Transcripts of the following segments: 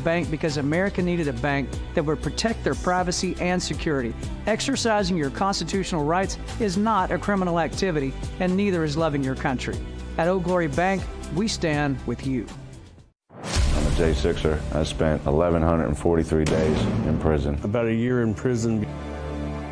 bank because America needed a bank that would protect their privacy and security. Exercising your constitutional rights is not a criminal activity, and neither is loving your country. At Old Glory Bank, we stand with you. I'm a J6er. I spent 1,143 days in prison. About a year in prison.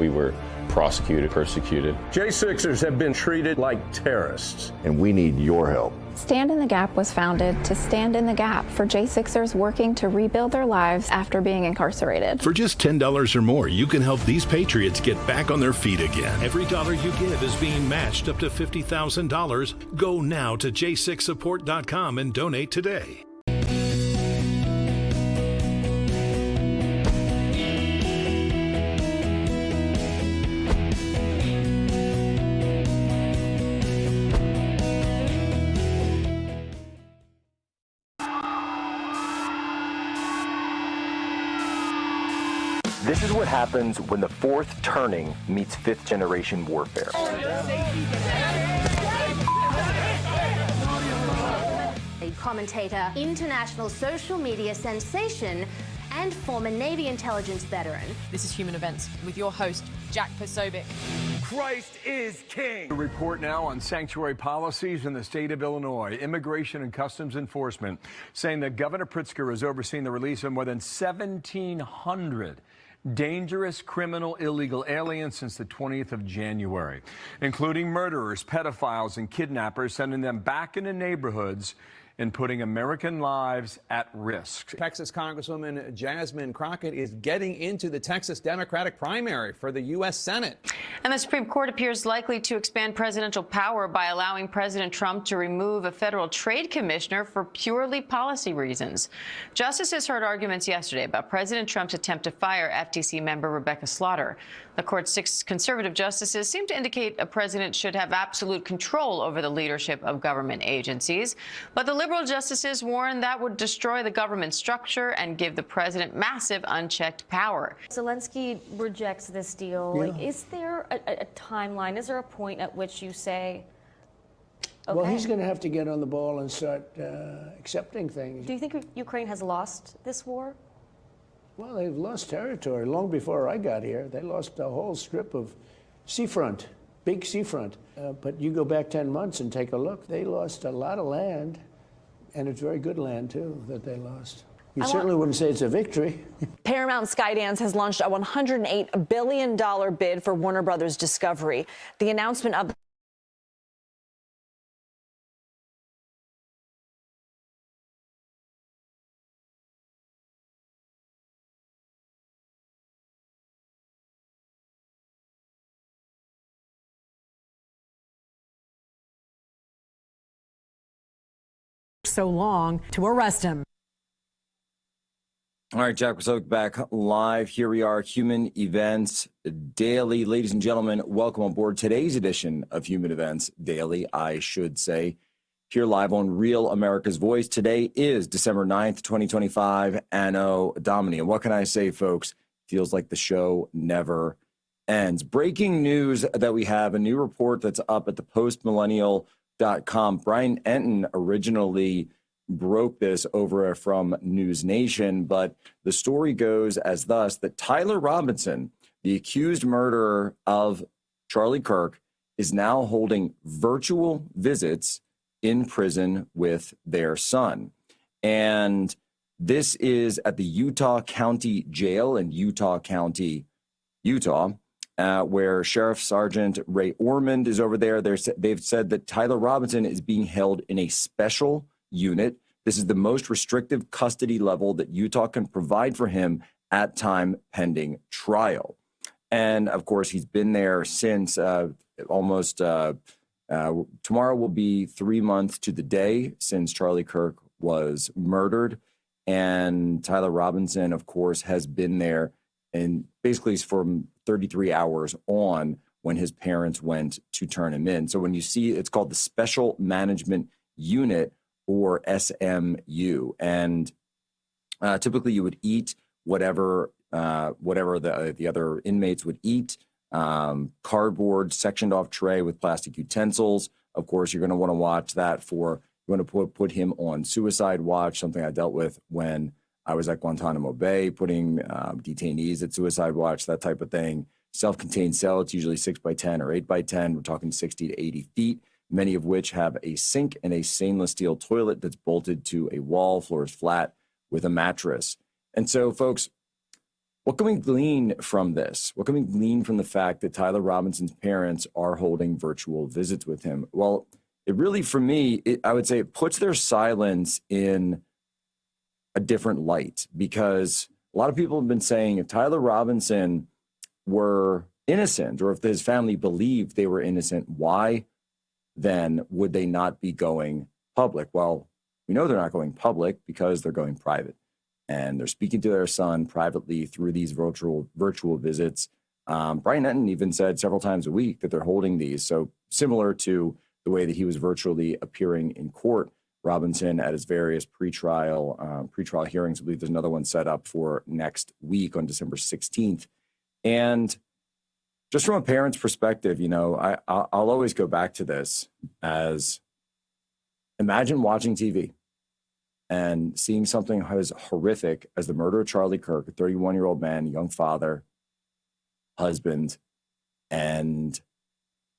We were prosecuted, persecuted. J6ers have been treated like terrorists. And we need your help. Stand in the Gap was founded to stand in the gap for J6ers working to rebuild their lives after being incarcerated. For just $10 or more, you can help these patriots get back on their feet again. Every dollar you give is being matched up to $50,000. Go now to j6support.com and donate today. This is what happens when the fourth turning meets fifth generation warfare. A commentator, international social media sensation, and former Navy intelligence veteran. This is Human Events with your host, Jack Posobiec. Christ is king. A report now on sanctuary policies in the state of Illinois. Immigration and Customs Enforcement saying that Governor Pritzker is overseeing the release of more than 1,700 dangerous criminal illegal aliens since the 20th of January, including murderers, pedophiles, and kidnappers, sending them back into neighborhoods and putting American lives at risk. Texas Congresswoman Jasmine Crockett is getting into the Texas Democratic primary for the U.S. Senate. And the Supreme Court appears likely to expand presidential power by allowing President Trump to remove a federal trade commissioner for purely policy reasons. Justices heard arguments yesterday about President Trump's attempt to fire FTC member Rebecca Slaughter. The court's 6 conservative justices seem to indicate a president should have absolute control over the leadership of government agencies. But the liberal justices warn that would destroy the government structure and give the president massive unchecked power. Zelensky rejects this deal. Yeah. Like, is there a timeline? Is there a point at which you say, okay? Well, he's going to have to get on the ball and start accepting things. Do you think Ukraine has lost this war? Well, they've lost territory. Long before I got here, they lost a whole strip of seafront, big seafront. But you go back 10 months and take a look, they lost a lot of land, and it's very good land, too, that they lost. You certainly wouldn't say it's a victory. Paramount Skydance has launched a $108 billion bid for Warner Brothers Discovery. The announcement of so long to arrest him. All right, Jack Posobiec back live. Here we are, Human Events Daily. Ladies and gentlemen, welcome on board today's edition of Human Events Daily, I should say. Here live on Real America's Voice. Today is December 9th, 2025, Anno Domini. And what can I say, folks? Feels like the show never ends. Breaking news that we have a new report that's up at the postmillennial.com. Brian Enton originally broke this over from News Nation, but the story goes as thus, that Tyler Robinson, the accused murderer of Charlie Kirk, is now holding virtual visits in prison with their son. And this is at the Utah County Jail in Utah County, Utah, where Sheriff Sergeant Ray Ormond is over there. They've said that Tyler Robinson is being held in a special unit. This is the most restrictive custody level that Utah can provide for him at time pending trial. And of course, he's been there since almost tomorrow will be 3 months to the day since Charlie Kirk was murdered. And Tyler Robinson, of course, has been there and basically from 33 hours on when his parents went to turn him in. So when you see, it's called the Special Management Unit, or SMU. And typically you would eat whatever the other inmates would eat, cardboard sectioned off tray with plastic utensils. Of course, you're going to want to watch that you want to put him on suicide watch, something I dealt with when I was at Guantanamo Bay putting detainees at suicide watch, that type of thing. Self-contained cell, it's usually 6x10 or 8x10. We're talking 60 to 80 feet, many of which have a sink and a stainless steel toilet that's bolted to a wall, floor is flat, with a mattress. And so, folks, what can we glean from this? What can we glean from the fact that Tyler Robinson's parents are holding virtual visits with him? Well, it really, for me, I would say it puts their silence in a different light, because a lot of people have been saying if Tyler Robinson were innocent, or if his family believed they were innocent, why then would they not be going public? Well, we know they're not going public because they're going private, and they're speaking to their son privately through these virtual visits. Brian Entin even said several times a week that they're holding these. So similar to the way that he was virtually appearing in court, Robinson at his various pretrial hearings. I believe there's another one set up for next week on December 16th. And just from a parent's perspective, you know, I'll always go back to this as, imagine watching TV and seeing something as horrific as the murder of Charlie Kirk, a 31-year-old man, young father, husband, and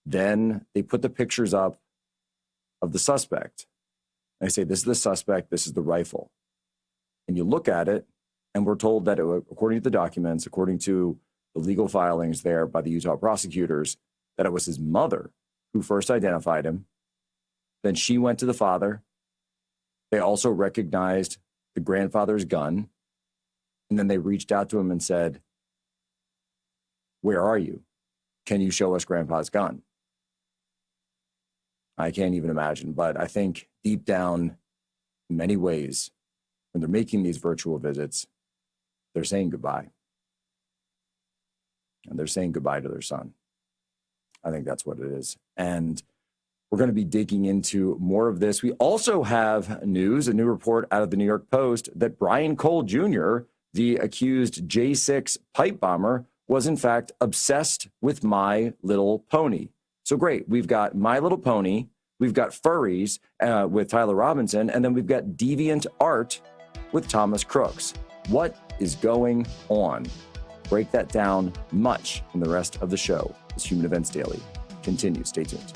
then they put the pictures up of the suspect. And they say, this is the suspect, this is the rifle. And you look at it, and we're told that, according to the documents, according to the legal filings there by the Utah prosecutors, that it was his mother who first identified him. Then she went to the father. They also recognized the grandfather's gun. And then they reached out to him and said, where are you? Can you show us grandpa's gun? I can't even imagine, but I think deep down, in many ways, when they're making these virtual visits, they're saying goodbye. And they're saying goodbye to their son. I think that's what it is. And we're going to be digging into more of this. We also have news, a new report out of the New York Post, that Brian Cole Jr., the accused J6 pipe bomber, was in fact obsessed with My Little Pony. So great. We've got My Little Pony. We've got furries with Tyler Robinson. And then we've got deviant art with Thomas Crooks. What is going on? Break that down much in the rest of the show as Human Events Daily continues. Stay tuned.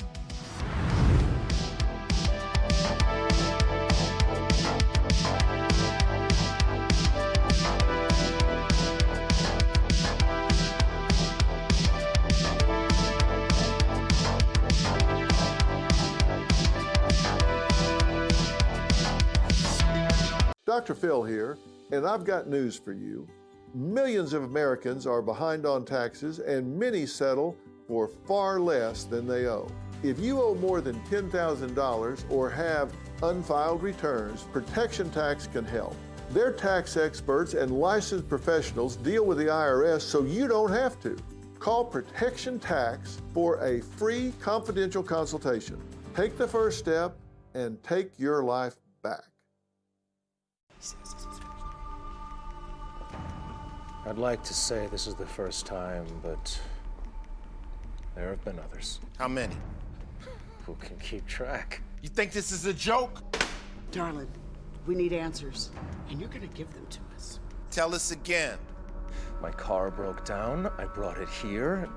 Dr. Phil here, and I've got news for you. Millions of Americans are behind on taxes, and many settle for far less than they owe. If you owe more than $10,000 or have unfiled returns, Protection Tax can help. Their tax experts and licensed professionals deal with the IRS so you don't have to. Call Protection Tax for a free confidential consultation. Take the first step and take your life back. I'd like to say this is the first time, but there have been others. How many? Who can keep track? You think this is a joke? Darling, we need answers, and you're gonna give them to us. Tell us again. My car broke down. I brought it here.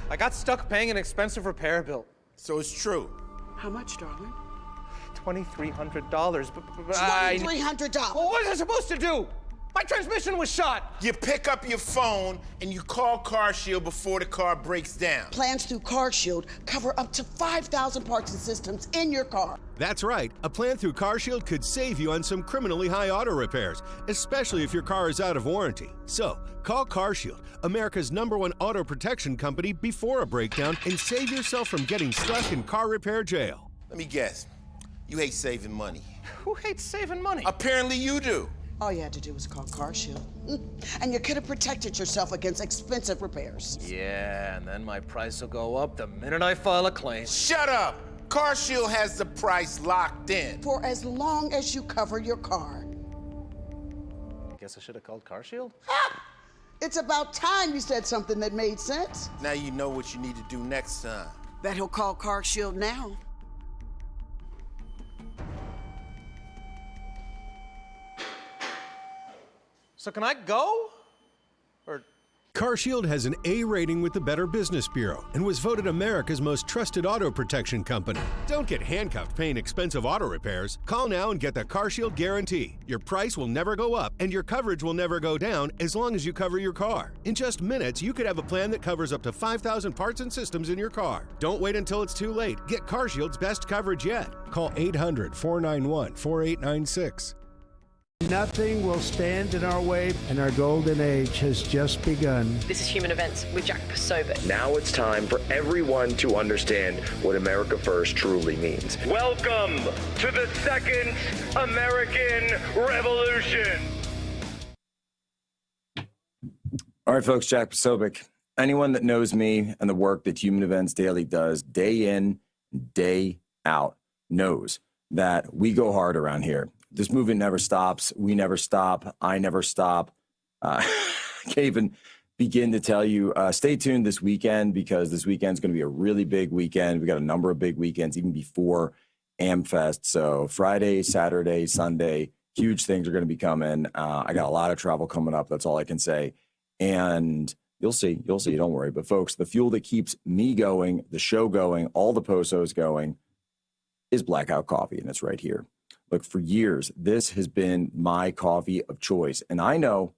I got stuck paying an expensive repair bill. So it's true. How much, darling? $2,300. But $2,300? What was I supposed to do? My transmission was shot. You pick up your phone and you call CarShield before the car breaks down. Plans through CarShield cover up to 5,000 parts and systems in your car. That's right. A plan through CarShield could save you on some criminally high auto repairs, especially if your car is out of warranty. So, call CarShield, America's #1 auto protection company, before a breakdown and save yourself from getting stuck in car repair jail. Let me guess. You hate saving money. Who hates saving money? Apparently you do. All you had to do was call CarShield. And you could have protected yourself against expensive repairs. Yeah, and then my price will go up the minute I file a claim. Shut up! CarShield has the price locked in. For as long as you cover your car. I guess I should have called CarShield? It's about time you said something that made sense. Now you know what you need to do next time. Bet he'll call CarShield now. So can I go? Or CarShield has an A rating with the Better Business Bureau and was voted America's most trusted auto protection company. Don't get handcuffed paying expensive auto repairs. Call now and get the CarShield guarantee. Your price will never go up and your coverage will never go down as long as you cover your car. In just minutes, you could have a plan that covers up to 5,000 parts and systems in your car. Don't wait until it's too late. Get CarShield's best coverage yet. Call 800-491-4896. Nothing will stand in our way, and our golden age has just begun. This is Human Events with Jack Posobiec. Now it's time for everyone to understand what America First truly means. Welcome to the Second American Revolution. All right, folks, Jack Posobiec. Anyone that knows me and the work that Human Events Daily does day in, day out, knows that we go hard around here. This movement never stops. We never stop. I never stop. I can't even begin to tell you. Stay tuned this weekend, because this weekend's going to be a really big weekend. We got a number of big weekends even before AmFest. So Friday, Saturday, Sunday, huge things are going to be coming. I got a lot of travel coming up. That's all I can say. And you'll see. Don't worry. But folks, the fuel that keeps me going, the show going, all the Posos going is Blackout Coffee, and it's right here. Look, for years, this has been my coffee of choice. And I know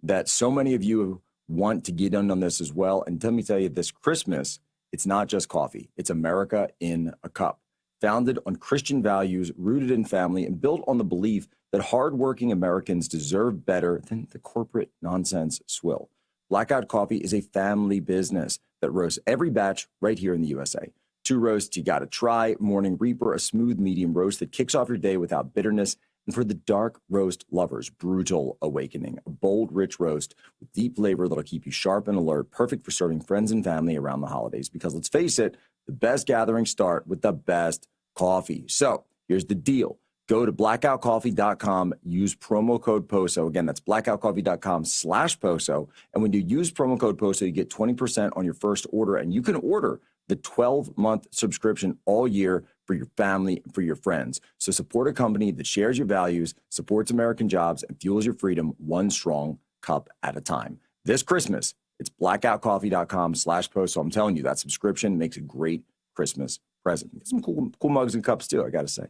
that so many of you want to get in on this as well. And let me tell you, this Christmas, it's not just coffee. It's America in a cup. Founded on Christian values, rooted in family, and built on the belief that hardworking Americans deserve better than the corporate nonsense swill. Blackout Coffee is a family business that roasts every batch right here in the USA. 2 roasts you got to try. Morning Reaper, a smooth medium roast that kicks off your day without bitterness. And for the dark roast lovers, Brutal Awakening, a bold, rich roast with deep flavor that'll keep you sharp and alert, perfect for serving friends and family around the holidays. Because let's face it, the best gatherings start with the best coffee. So here's the deal. Go to blackoutcoffee.com, use promo code POSO. Again, that's blackoutcoffee.com/POSO. And when you use promo code POSO, you get 20% on your first order. And you can order the 12-month subscription all year for your family and for your friends. So support a company that shares your values, supports American jobs, and fuels your freedom one strong cup at a time. This Christmas, it's blackoutcoffee.com/POSO. I'm telling you, that subscription makes a great Christmas present. Get some cool mugs and cups too, I got to say.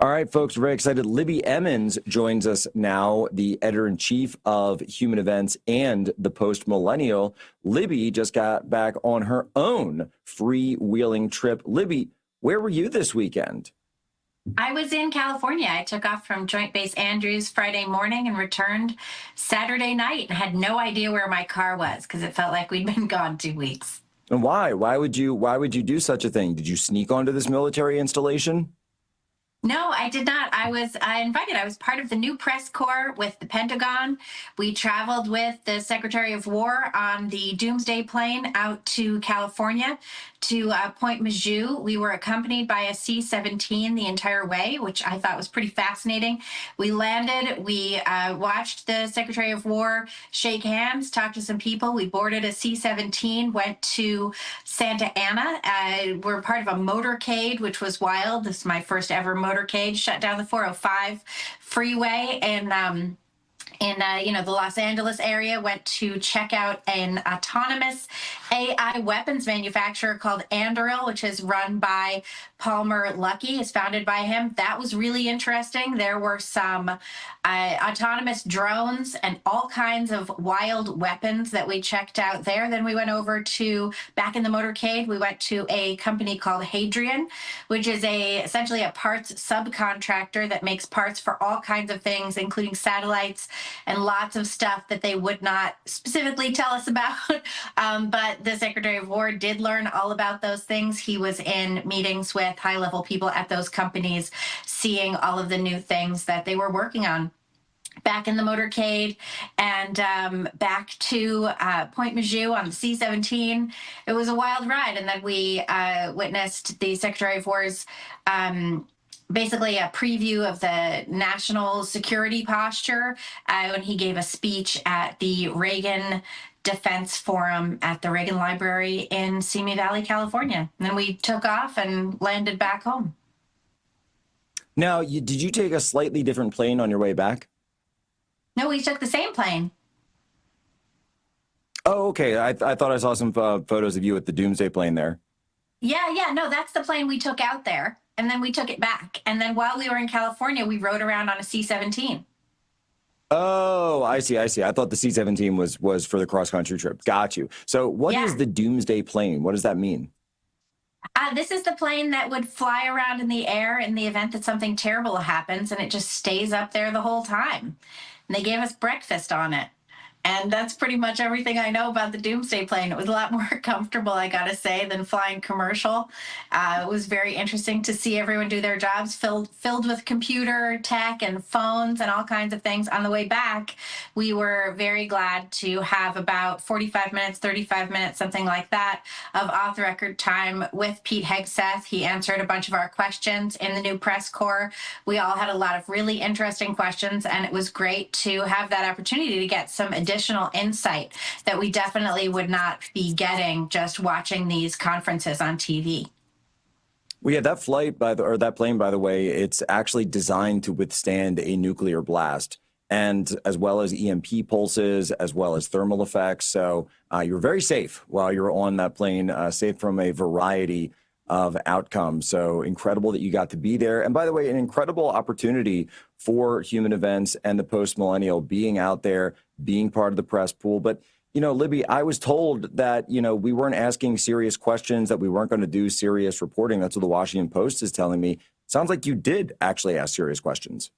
All right, folks, very excited. Libby Emmons joins us now, the editor-in-chief of Human Events and the Post Millennial. Libby just got back on her own freewheeling trip. Libby, where were you this weekend? I was in California. I took off from Joint Base Andrews Friday morning and returned Saturday night and had no idea where my car was because it felt like we'd been gone 2 weeks. And why? Why would you do such a thing? Did you sneak onto this military installation? No, I did not. I was invited. I was part of the new press corps with the Pentagon. We traveled with the Secretary of War on the Doomsday plane out to California to Point Maju. We were accompanied by a C-17 the entire way, which I thought was pretty fascinating. We landed, we watched the Secretary of War shake hands, talk to some people. We boarded a C-17, went to Santa Ana. We're part of a motorcade, which was wild. This is my first ever motorcade. Shut down the 405 freeway and in the Los Angeles area, went to check out an autonomous AI weapons manufacturer called Anduril, which is run by Palmer Luckey, is founded by him. That was really interesting. There were some autonomous drones and all kinds of wild weapons that we checked out there. Then we went over to, back in the motorcade, we went to a company called Hadrian, which is essentially a parts subcontractor that makes parts for all kinds of things, including satellites and lots of stuff that they would not specifically tell us about. But the Secretary of War did learn all about those things. He was in meetings with high-level people at those companies, seeing all of the new things that they were working on. Back in the motorcade and back to Point Maju on the C-17. It was a wild ride. And then we witnessed the Secretary of War's basically a preview of the national security posture when he gave a speech at the Reagan Defense Forum at the Reagan Library in Simi Valley, California. And then we took off and landed back home. Now, did you take a slightly different plane on your way back? No, we took the same plane. Oh, okay. I thought I saw some photos of you at the Doomsday plane there. Yeah, no, that's the plane we took out there, and then we took it back. And then while we were in California, we rode around on a C-17. Oh, I see. I thought the C-17 was for the cross-country trip. Got you. So what is the Doomsday plane? What does that mean? This is the plane that would fly around in the air in the event that something terrible happens, and it just stays up there the whole time. And they gave us breakfast on it. And that's pretty much everything I know about the Doomsday plane. It was a lot more comfortable, I gotta say, than flying commercial. It was very interesting to see everyone do their jobs filled with computer tech and phones and all kinds of things. On the way back, we were very glad to have about 45 minutes, 35 minutes, something like that, of off-the-record time with Pete Hegseth. He answered a bunch of our questions in the new press corps. We all had a lot of really interesting questions, and it was great to have that opportunity to get some additional insight that we definitely would not be getting just watching these conferences on TV. Well, yeah, that plane, by the way, it's actually designed to withstand a nuclear blast, and as well as EMP pulses, as well as thermal effects. So you're very safe while you're on that plane, safe from a variety of outcomes. So incredible that you got to be there. And by the way, an incredible opportunity for Human Events and the Post Millennial being out there, being part of the press pool. But, you know, Libby, I was told that, you know, we weren't asking serious questions, that we weren't going to do serious reporting. That's what the Washington Post is telling me. Sounds like you did actually ask serious questions.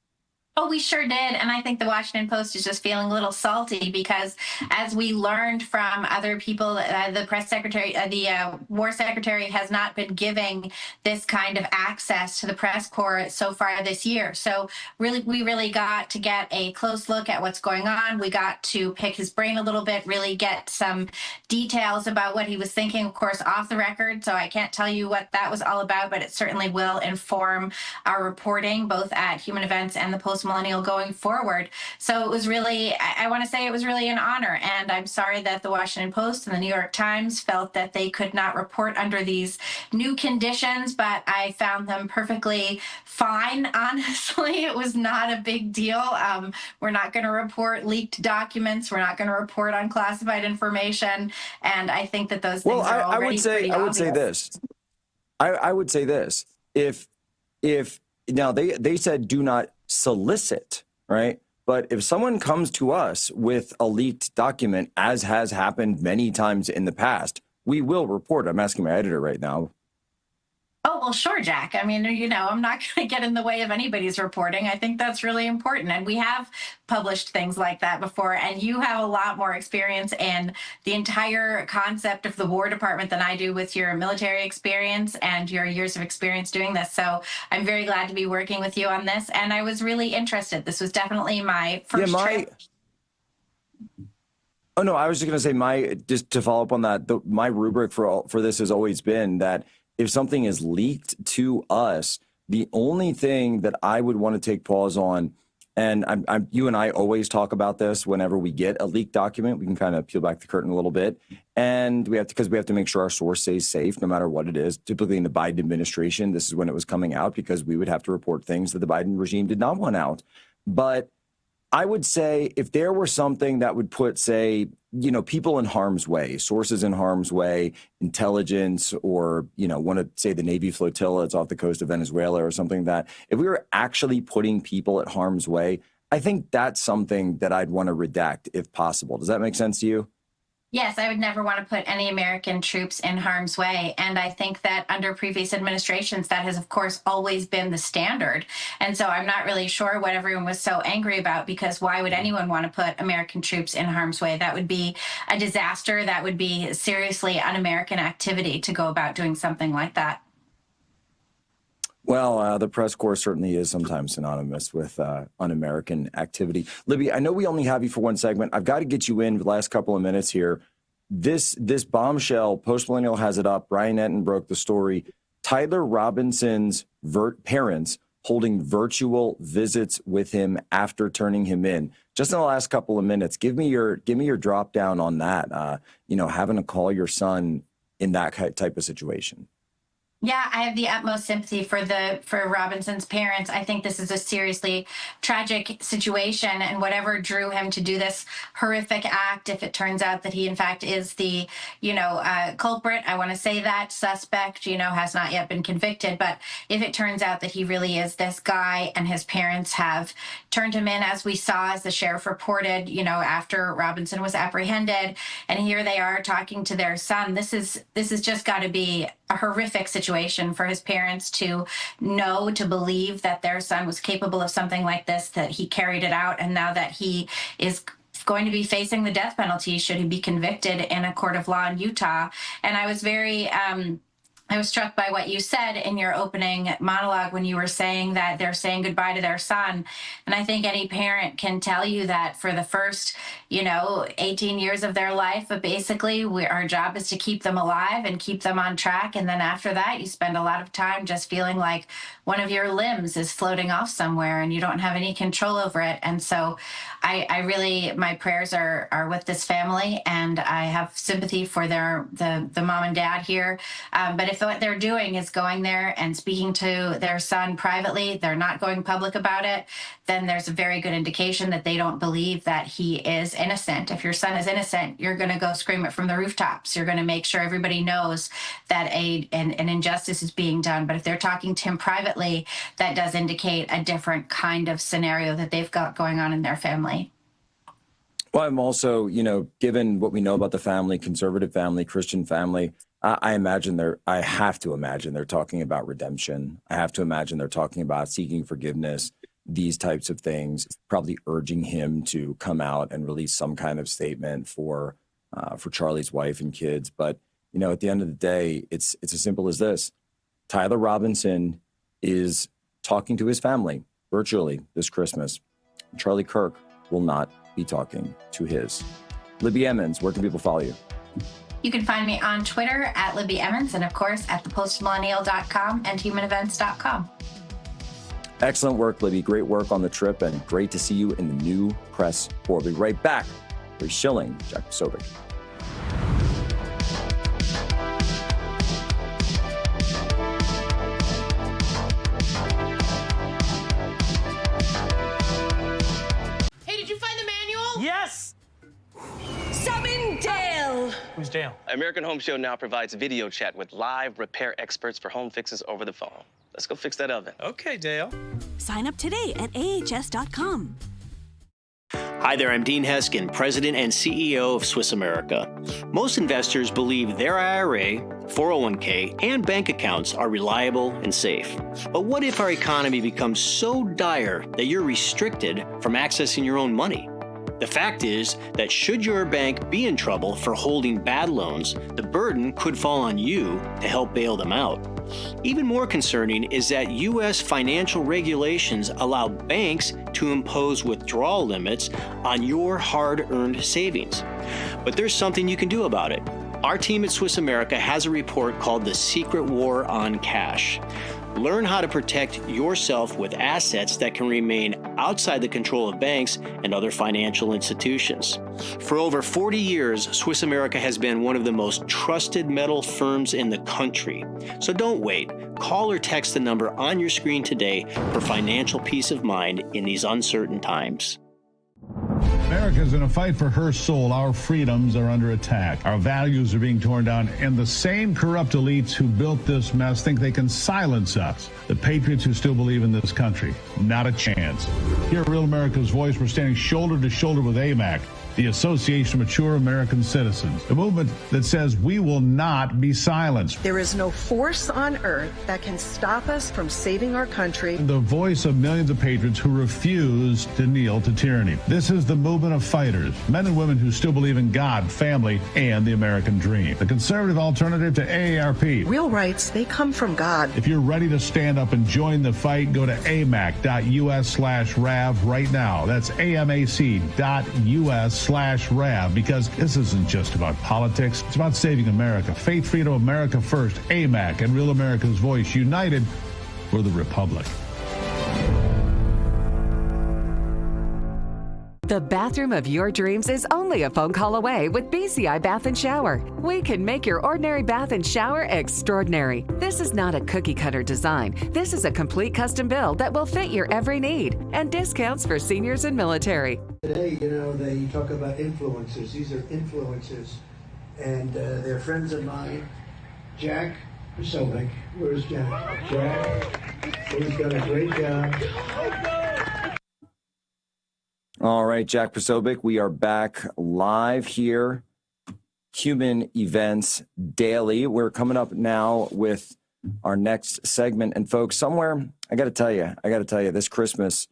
Oh, we sure did. And I think the Washington Post is just feeling a little salty because as we learned from other people, the press secretary, the war secretary has not been giving this kind of access to the press corps so far this year. So we really got to get a close look at what's going on. We got to pick his brain a little bit, really get some details about what he was thinking, of course, off the record. So I can't tell you what that was all about, but it certainly will inform our reporting, both at Human Events and the Post Millennial going forward. So it was really, I want to say it was really an honor. And I'm sorry that the Washington Post and the New York Times felt that they could not report under these new conditions, but I found them perfectly fine. Honestly, it was not a big deal. We're not going to report leaked documents. We're not going to report on classified information. And I think that those things are already pretty obvious. I would say this. If now they said do not solicit, right? But if someone comes to us with a leaked document, as has happened many times in the past, we will report. I'm asking my editor right now. Oh, well, sure, Jack. I mean, you know, I'm not going to get in the way of anybody's reporting. I think that's really important. And we have published things like that before. And you have a lot more experience in the entire concept of the War Department than I do with your military experience and your years of experience doing this. So I'm very glad to be working with you on this. And I was really interested. This was definitely my first trip. Oh, no, I was just going to say just to follow up on that, my rubric for this has always been that if something is leaked to us, the only thing that I would want to take pause on, and you and I always talk about this whenever we get a leaked document, we can kind of peel back the curtain a little bit, and because we have to make sure our source stays safe no matter what it is. Typically in the Biden administration, this is when it was coming out because we would have to report things that the Biden regime did not want out. But I would say if there were something that would put, say, you know, people in harm's way, sources in harm's way, intelligence, or, you know, want to say the Navy flotilla that's off the coast of Venezuela or something, that if we were actually putting people at harm's way, I think that's something that I'd want to redact if possible. Does that make sense to you? Yes, I would never want to put any American troops in harm's way. And I think that under previous administrations, that has, of course, always been the standard. And so I'm not really sure what everyone was so angry about, because why would anyone want to put American troops in harm's way? That would be a disaster. That would be seriously un-American activity to go about doing something like that. Well, the press corps certainly is sometimes synonymous with un-American activity. Libby, I know we only have you for one segment. I've got to get you in the last couple of minutes here. This bombshell, Post Millennial has it up. Brian Enton broke the story. Tyler Robinson's parents holding virtual visits with him after turning him in. Just in the last couple of minutes, give me your drop down on that. You know, having to call your son in that type of situation. Yeah, I have the utmost sympathy for Robinson's parents. I think this is a seriously tragic situation, and whatever drew him to do this horrific act, if it turns out that he in fact is the, culprit, I want to say that suspect, has not yet been convicted. But if it turns out that he really is this guy, and his parents have turned him in, as we saw, as the sheriff reported, after Robinson was apprehended, and here they are talking to their son. This has just got to be a horrific situation for his parents to believe that their son was capable of something like this, that he carried it out, and now that he is going to be facing the death penalty should he be convicted in a court of law in Utah. And I was I was struck by what you said in your opening monologue when you were saying that they're saying goodbye to their son. And I think any parent can tell you that for the first, 18 years of their life, but basically our job is to keep them alive and keep them on track. And then after that, you spend a lot of time just feeling like one of your limbs is floating off somewhere and you don't have any control over it. And so I really, my prayers are with this family, and I have sympathy for the mom and dad here. But if what they're doing is going there and speaking to their son privately, they're not going public about it, then there's a very good indication that they don't believe that he is innocent. If your son is innocent, you're going to go scream it from the rooftops. You're going to make sure everybody knows that an injustice is being done. But if they're talking to him privately, that does indicate a different kind of scenario that they've got going on in their family. Well, I'm also, given what we know about the family, conservative family, Christian family, I have to imagine they're talking about redemption. I have to imagine they're talking about seeking forgiveness, these types of things, probably urging him to come out and release some kind of statement for Charlie's wife and kids. But, at the end of the day, it's as simple as this. Tyler Robinson is talking to his family virtually this Christmas. Charlie Kirk will not be talking to his. Libby Emmons, where can people follow you? You can find me on Twitter at Libby Emmons, and of course at thepostmillennial.com and humanevents.com. Excellent work, Libby. Great work on the trip, and great to see you in the new press corps. We'll be right back. We're shilling Jack Posobiec. Hey, did you find the manual? Yes! Summon Dale! Who's Dale? American Home Show now provides video chat with live repair experts for home fixes over the phone. Let's go fix that oven. Okay, Dale. Sign up today at ahs.com. Hi there, I'm Dean Heskin, President and CEO of Swiss America. Most investors believe their IRA, 401k, and bank accounts are reliable and safe. But what if our economy becomes so dire that you're restricted from accessing your own money? The fact is that should your bank be in trouble for holding bad loans, the burden could fall on you to help bail them out. Even more concerning is that U.S. financial regulations allow banks to impose withdrawal limits on your hard-earned savings. But there's something you can do about it. Our team at Swiss America has a report called The Secret War on Cash. Learn how to protect yourself with assets that can remain outside the control of banks and other financial institutions. For over 40 years, Swiss America has been one of the most trusted metal firms in the country. So don't wait. Call or text the number on your screen today for financial peace of mind in these uncertain times. America's in a fight for her soul. Our freedoms are under attack. Our values are being torn down, and the same corrupt elites who built this mess think they can silence us. The patriots who still believe in this country, not a chance. Here at Real America's Voice, we're standing shoulder to shoulder with AMAC, the Association of Mature American Citizens, a movement that says we will not be silenced. There is no force on earth that can stop us from saving our country. The voice of millions of patriots who refuse to kneel to tyranny. This is the movement of fighters, men and women who still believe in God, family, and the American dream. The conservative alternative to AARP. Real rights, they come from God. If you're ready to stand up and join the fight, go to amac.us/RAV right now. That's amac.us/RAV, because this isn't just about politics. It's about saving America. Faith, freedom, America first. AMAC and Real America's Voice, united for the Republic. The bathroom of your dreams is only a phone call away with BCI Bath and Shower. We can make your ordinary bath and shower extraordinary. This is not a cookie cutter design. This is a complete custom build that will fit your every need, and discounts for seniors and military. Today, you know, they talk about influencers. These are influencers, and they're friends of mine. Jack Posobiec. Where's Jack? Jack, he's done a great job. All right, Jack Posobiec, we are back live here. Human Events Daily. We're coming up now with our next segment. And folks, somewhere, I got to tell you, this Christmas,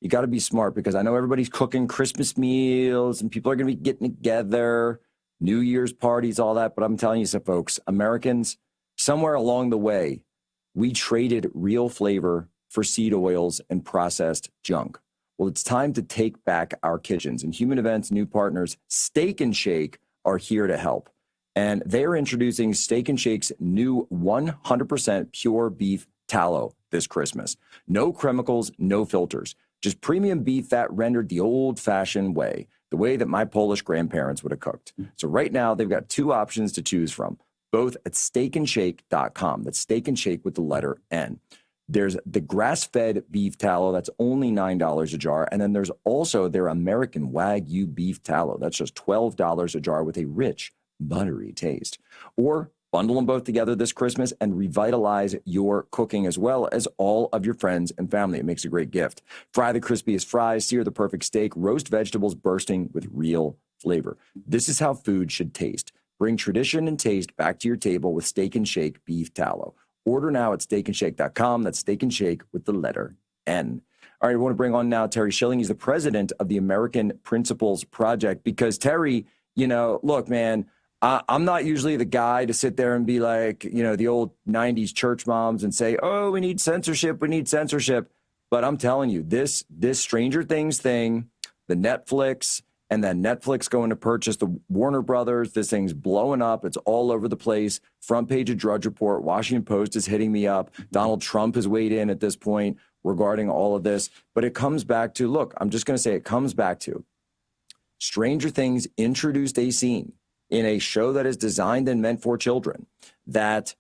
you got to be smart, because I know everybody's cooking Christmas meals and people are going to be getting together, New Year's parties, all that. But I'm telling you some folks, Americans, somewhere along the way, we traded real flavor for seed oils and processed junk. Well, it's time to take back our kitchens, and Human Events' new partners, Steak and Shake, are here to help. And they're introducing Steak and Shake's new 100% pure beef tallow this Christmas. No chemicals, no filters, just premium beef fat rendered the old-fashioned way, the way that my Polish grandparents would have cooked. So right now, they've got two options to choose from, both at steakandshake.com. That's Steak and Shake with the letter N. There's the grass-fed beef tallow. That's only $9 a jar. And then there's also their American Wagyu beef tallow. That's just $12 a jar with a rich, buttery taste. Or bundle them both together this Christmas and revitalize your cooking as well as all of your friends and family. It makes a great gift. Fry the crispiest fries, sear the perfect steak, roast vegetables bursting with real flavor. This is how food should taste. Bring tradition and taste back to your table with Steak and Shake beef tallow. Order now at steakandshake.com. That's Steak and Shake with the letter N. All right, I want to bring on now Terry Schilling. He's the president of the American Principles Project, because Terry, you know, look, man, I'm not usually the guy to sit there and be like, you know, the old 90s church moms and say, oh, we need censorship. But I'm telling you, this Stranger Things thing, the Netflix, and then Netflix going to purchase the Warner Brothers. This thing's blowing up. It's all over the place. Front page of Drudge Report. Washington Post is hitting me up. Donald Trump has weighed in at this point regarding all of this. But it comes back to, look, I'm just going to say it comes back to Stranger Things introduced a scene in a show that is designed and meant for children that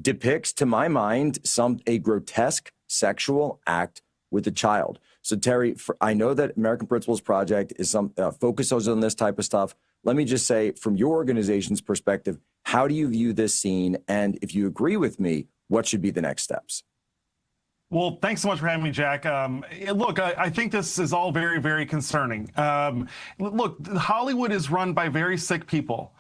depicts, to my mind, a grotesque sexual act with a child. So, Terry, I know that American Principles Project is focuses on this type of stuff. Let me just say, from your organization's perspective, how do you view this scene? And if you agree with me, what should be the next steps? Well, thanks so much for having me, Jack. Look, I think this is all very, very concerning. Look, Hollywood is run by very sick people,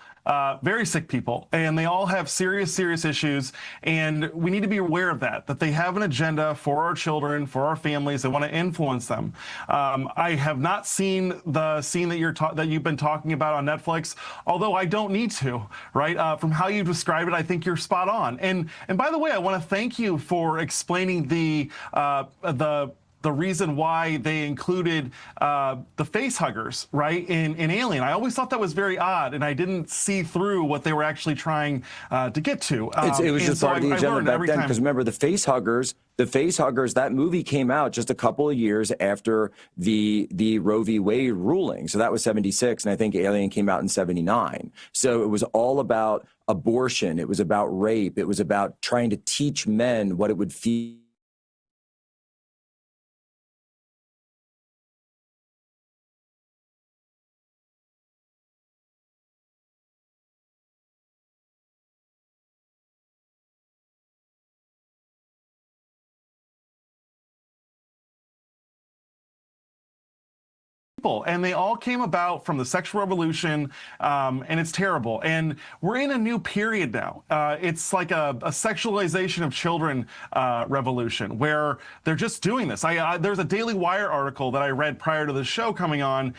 and they all have serious issues, and we need to be aware of that they have an agenda for our children, for our families. They want to influence them. I have not seen the scene that you've been talking about on Netflix, although I don't need to, right? From how you describe it, I think you're spot on. And by the way, I want to thank you for explaining the reason why they included the face huggers, right, in Alien. I always thought that was very odd, and I didn't see through what they were actually trying to get to. It was just part of the agenda back then, because remember, the face huggers, that movie came out just a couple of years after the Roe v. Wade ruling. So that was 76, and I think Alien came out in 79. So it was all about abortion. It was about rape. It was about trying to teach men what it would feel. And they all came about from the sexual revolution, and it's terrible. And we're in a new period now. It's like a sexualization of children revolution, where they're just doing this. There's a Daily Wire article that I read prior to the show coming on,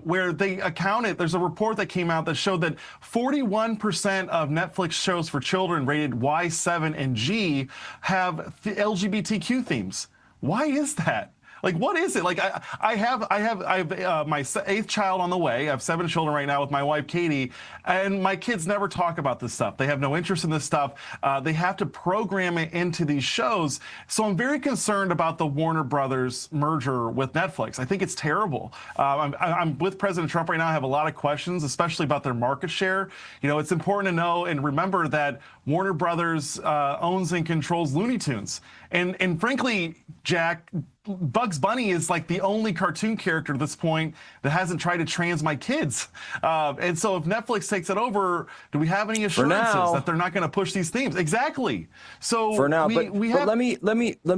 where they accounted, there's a report that came out that showed that 41% of Netflix shows for children rated Y7 and G have LGBTQ themes. Why is that? Like, what is it? Like, I have my 8th child on the way. I have 7 children right now with my wife, Katie, and my kids never talk about this stuff. They have no interest in this stuff. They have to program it into these shows. So I'm very concerned about the Warner Brothers merger with Netflix. I think it's terrible. I'm with President Trump right now. I have a lot of questions, especially about their market share. You know, it's important to know and remember that Warner Brothers owns and controls Looney Tunes. And frankly, Jack, Bugs Bunny is like the only cartoon character at this point that hasn't tried to trans my kids. And so if Netflix takes it over, do we have any assurances that they're not going to push these themes? Exactly. So for now, but let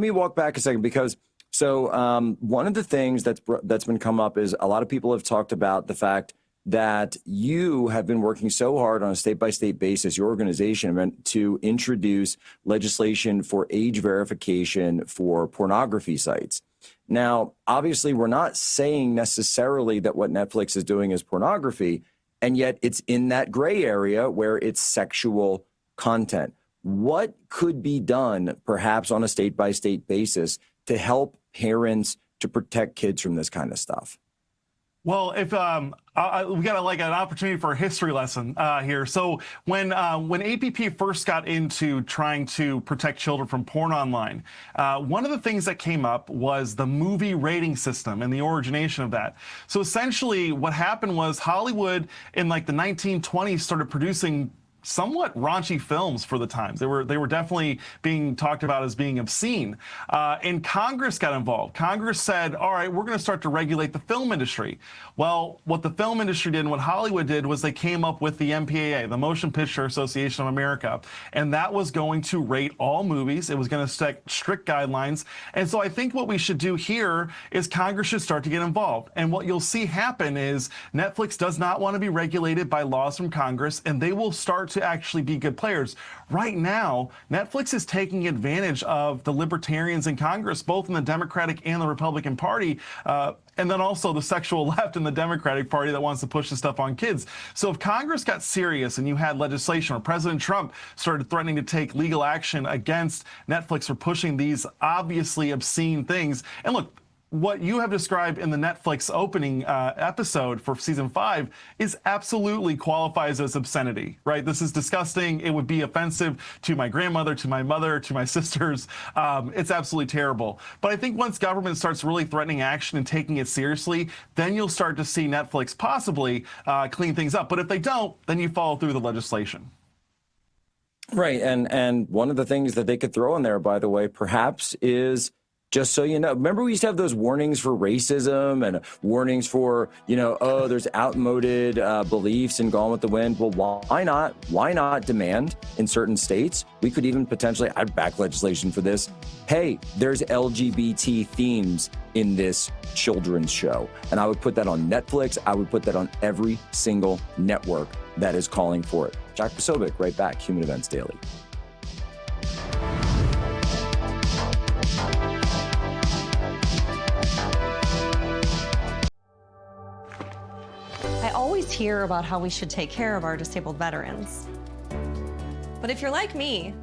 me walk back a second, because one of the things that's been come up is a lot of people have talked about the fact that you have been working so hard on a state-by-state basis, your organization, to introduce legislation for age verification for pornography sites. Now, obviously, we're not saying necessarily that what Netflix is doing is pornography, and yet it's in that gray area where it's sexual content. What could be done, perhaps on a state-by-state basis, to help parents to protect kids from this kind of stuff? Well, if we got like an opportunity for a history lesson here. So when APP first got into trying to protect children from porn online, one of the things that came up was the movie rating system and the origination of that. So essentially, what happened was Hollywood in like the 1920s started producing somewhat raunchy films for the times. They were definitely being talked about as being obscene. And Congress got involved. Congress said, all right, we're going to start to regulate the film industry. Well, what the film industry did and what Hollywood did was they came up with the MPAA, the Motion Picture Association of America, and that was going to rate all movies. It was going to set strict guidelines. And so I think what we should do here is Congress should start to get involved. And what you'll see happen is Netflix does not want to be regulated by laws from Congress, and they will start to actually be good players. Right now, Netflix is taking advantage of the libertarians in Congress, both in the Democratic and the Republican Party, and then also the sexual left in the Democratic Party that wants to push this stuff on kids. So if Congress got serious and you had legislation, or President Trump started threatening to take legal action against Netflix for pushing these obviously obscene things, and look, what you have described in the Netflix opening episode for season 5 is absolutely qualifies as obscenity, right? This is disgusting. It would be offensive to my grandmother, to my mother, to my sisters. It's absolutely terrible. But I think once government starts really threatening action and taking it seriously, then you'll start to see Netflix possibly clean things up. But if they don't, then you follow through the legislation. Right. And one of the things that they could throw in there, by the way, perhaps is, just so you know, remember we used to have those warnings for racism and warnings for, you know, oh, there's outmoded beliefs and Gone with the Wind. Well, why not? Why not demand in certain states? We could even potentially, I'd back legislation for this. Hey, there's LGBT themes in this children's show. And I would put that on Netflix. I would put that on every single network that is calling for it. Jack Posobiec, right back, Human Events Daily. I always hear about how we should take care of our disabled veterans. But if you're like me,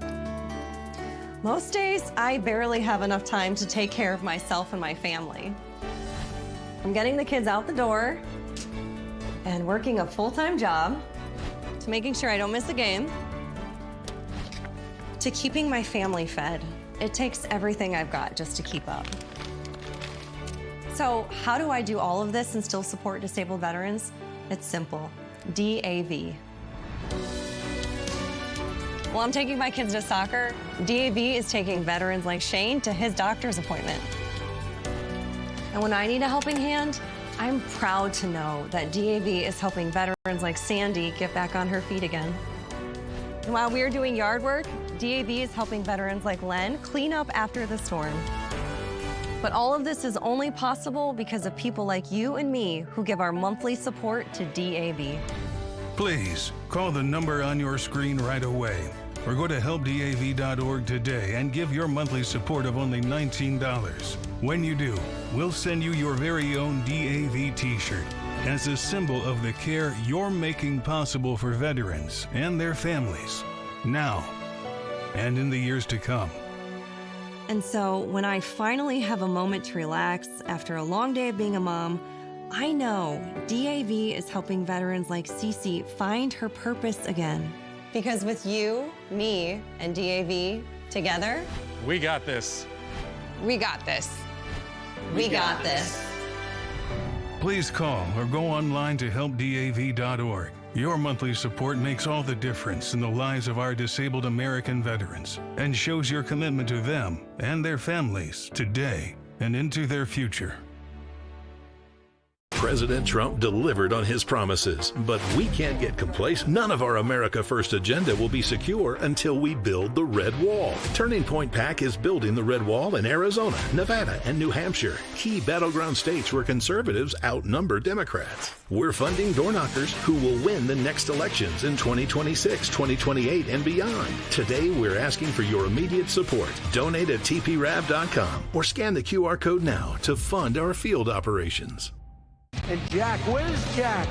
most days I barely have enough time to take care of myself and my family. From getting the kids out the door and working a full-time job to making sure I don't miss a game to keeping my family fed. It takes everything I've got just to keep up. So how do I do all of this and still support disabled veterans? It's simple, DAV. While I'm taking my kids to soccer, DAV is taking veterans like Shane to his doctor's appointment. And when I need a helping hand, I'm proud to know that DAV is helping veterans like Sandy get back on her feet again. And while we're doing yard work, DAV is helping veterans like Len clean up after the storm. But all of this is only possible because of people like you and me who give our monthly support to DAV. Please call the number on your screen right away or go to helpdav.org today and give your monthly support of only $19. When you do, we'll send you your very own DAV t-shirt as a symbol of the care you're making possible for veterans and their families now and in the years to come. And so when I finally have a moment to relax after a long day of being a mom, I know DAV is helping veterans like Cece find her purpose again. Because with you, me, and DAV together, we got this. We got this. We got this. Please call or go online to helpdav.org. Your monthly support makes all the difference in the lives of our disabled American veterans and shows your commitment to them and their families today and into their future. President Trump delivered on his promises, but we can't get complacent. None of our America First agenda will be secure until we build the Red Wall. Turning Point PAC is building the Red Wall in Arizona, Nevada, and New Hampshire, key battleground states where conservatives outnumber Democrats. We're funding door knockers who will win the next elections in 2026, 2028, and beyond. Today, we're asking for your immediate support. Donate at tprab.com or scan the QR code now to fund our field operations. And Jack, where's Jack?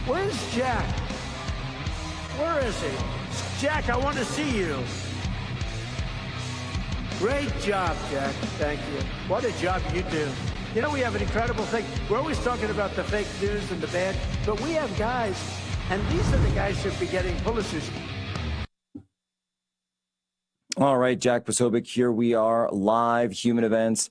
Where's Jack? Where is he? Jack, I want to see you. Great job, Jack. Thank you. What a job you do. You know, we have an incredible thing. We're always talking about the fake news and the bad, but we have guys, and these are the guys who should be getting Pulitzers. All right, Jack Posobiec, here we are, live, Human Events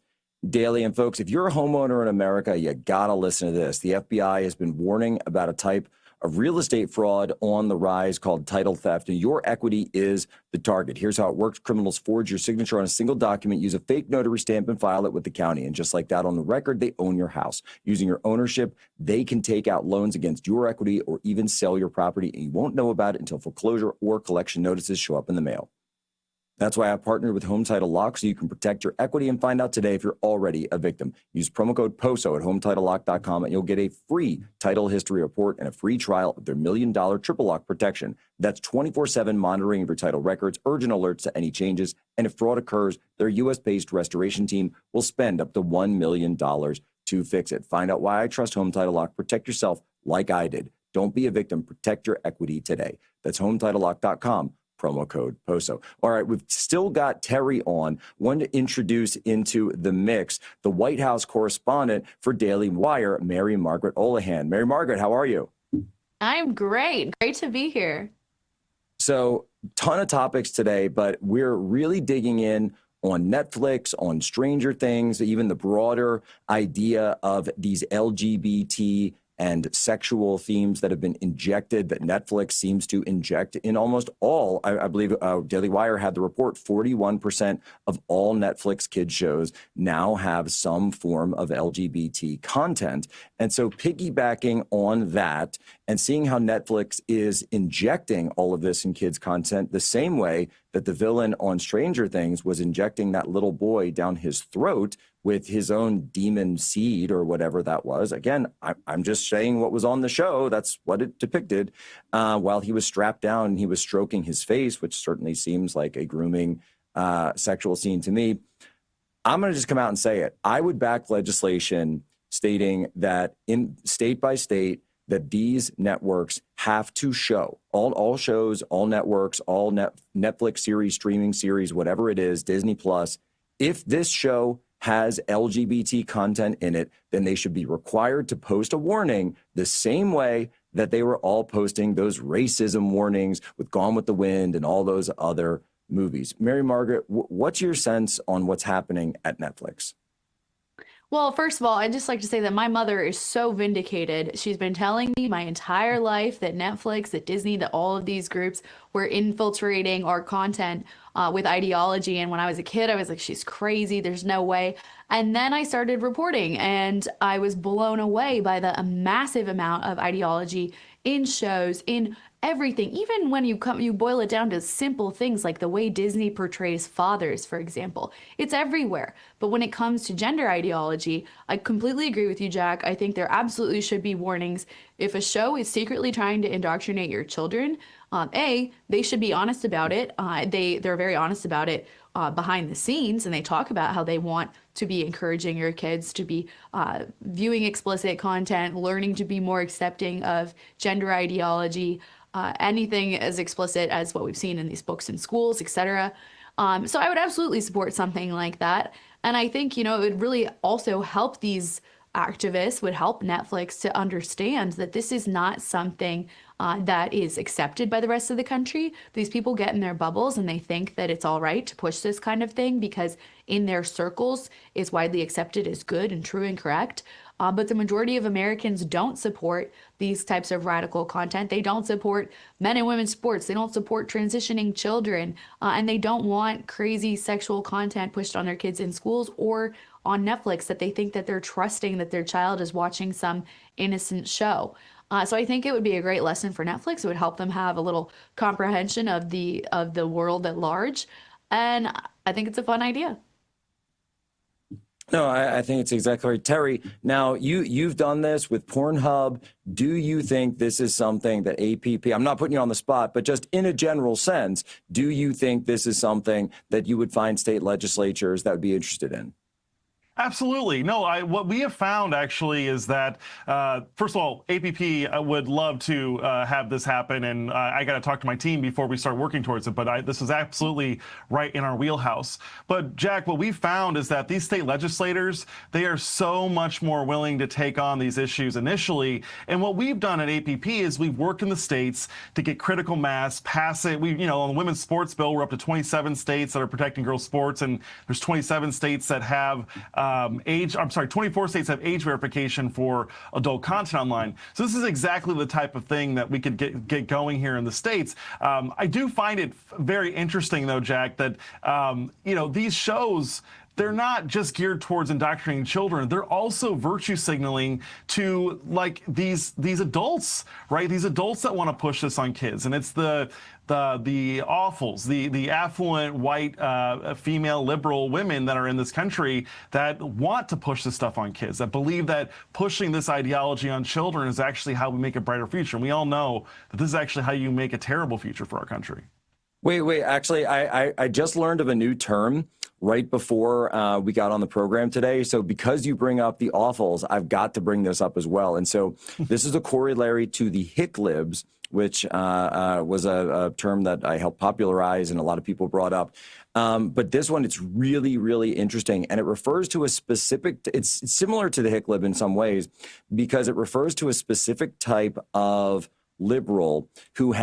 Daily. And folks, if you're a homeowner in America, you gotta listen to this. The FBI has been warning about a type of real estate fraud on the rise called title theft, and your equity is the target. Here's how it works. Criminals forge your signature on a single document, use a fake notary stamp, and file it with the county. And just like that, on the record, they own your house. Using your ownership, they can take out loans against your equity or even sell your property, and you won't know about it until foreclosure or collection notices show up in the mail. That's why I've partnered with Home Title Lock so you can protect your equity and find out today if you're already a victim. Use promo code POSO at HometitleLock.com and you'll get a free title history report and a free trial of their $1 million triple lock protection. That's 24/7 monitoring of your title records, urgent alerts to any changes, and if fraud occurs, their U.S.-based restoration team will spend up to $1 million to fix it. Find out why I trust Home Title Lock. Protect yourself like I did. Don't be a victim. Protect your equity today. That's HometitleLock.com. Promo code POSO. All right, we've still got Terry on. One to introduce into the mix, the White House correspondent for Daily Wire, Mary Margaret Olahan. Mary Margaret, how are you? I'm great. Great to be here. So, ton of topics today, but we're really digging in on Netflix, on Stranger Things, even the broader idea of these LGBT and sexual themes that have been injected, that Netflix seems to inject in almost all. I believe Daily Wire had the report, 41% of all Netflix kids shows now have some form of LGBT content. And so piggybacking on that and seeing how Netflix is injecting all of this in kids' content the same way that the villain on Stranger Things was injecting that little boy down his throat with his own demon seed or whatever that was. Again, I'm just saying what was on the show. That's what it depicted. While he was strapped down and he was stroking his face, which certainly seems like a grooming sexual scene to me. I'm going to just come out and say it. I would back legislation stating that in state by state, that these networks have to show all shows, all networks, all Netflix series, streaming series, whatever it is, Disney Plus. If this show has LGBT content in it, then they should be required to post a warning the same way that they were all posting those racism warnings with Gone with the Wind and all those other movies. Mary Margaret, what's your sense on what's happening at Netflix? Well, first of all, I'd just like to say that my mother is so vindicated. She's been telling me my entire life that Netflix, that Disney, that all of these groups were infiltrating our content with ideology. And when I was a kid, I was like, she's crazy. There's no way. And then I started reporting and I was blown away by the massive amount of ideology in shows, in everything. Even when you boil it down to simple things like the way Disney portrays fathers, for example, it's everywhere. But when it comes to gender ideology, I completely agree with you, Jack. I think there absolutely should be warnings. If a show is secretly trying to indoctrinate your children, they should be honest about it. They're very honest about it behind the scenes, and they talk about how they want to be encouraging your kids to be viewing explicit content, learning to be more accepting of gender ideology, anything as explicit as what we've seen in these books in schools, etc. So I would absolutely support something like that. And I think, it would really also help these activists, would help Netflix to understand that this is not something that is accepted by the rest of the country. These people get in their bubbles and they think that it's all right to push this kind of thing because in their circles it's widely accepted as good and true and correct. But the majority of Americans don't support these types of radical content. They don't support men and women's sports. They don't support transitioning children. And they don't want crazy sexual content pushed on their kids in schools or on Netflix that they think that they're trusting that their child is watching some innocent show. So I think it would be a great lesson for Netflix. It would help them have a little comprehension of the world at large. And I think it's a fun idea. No, I think it's exactly right. Terry, now you've done this with Pornhub. Do you think this is something that APP, I'm not putting you on the spot, but just in a general sense, do you think this is something that you would find state legislatures that would be interested in? Absolutely. No, what we have found actually is that, first of all, APP would love to have this happen, and I got to talk to my team before we start working towards it, but this is absolutely right in our wheelhouse. But Jack, what we found is that these state legislators, they are so much more willing to take on these issues initially, and what we've done at APP is we've worked in the states to get critical mass, pass it. On the women's sports bill, we're up to 27 states that are protecting girls' sports, and there's 27 states that have 24 states have age verification for adult content online. So this is exactly the type of thing that we could get going here in the States. I do find it very interesting, though, Jack, that, these shows, they're not just geared towards indoctrinating children. They're also virtue signaling to these adults, right? These adults that want to push this on kids. And it's the awfuls, the affluent white female liberal women that are in this country that want to push this stuff on kids, that believe that pushing this ideology on children is actually how we make a brighter future. And we all know that this is actually how you make a terrible future for our country. Wait, actually, I just learned of a new term right before we got on the program today. So because you bring up the awfuls, I've got to bring this up as well. And so this is a corollary to the hick libs, which was a term that I helped popularize and a lot of people brought up. But this one, it's really, really interesting. And it refers to a specific, it's similar to the hick lib in some ways, because it refers to a specific type of liberal who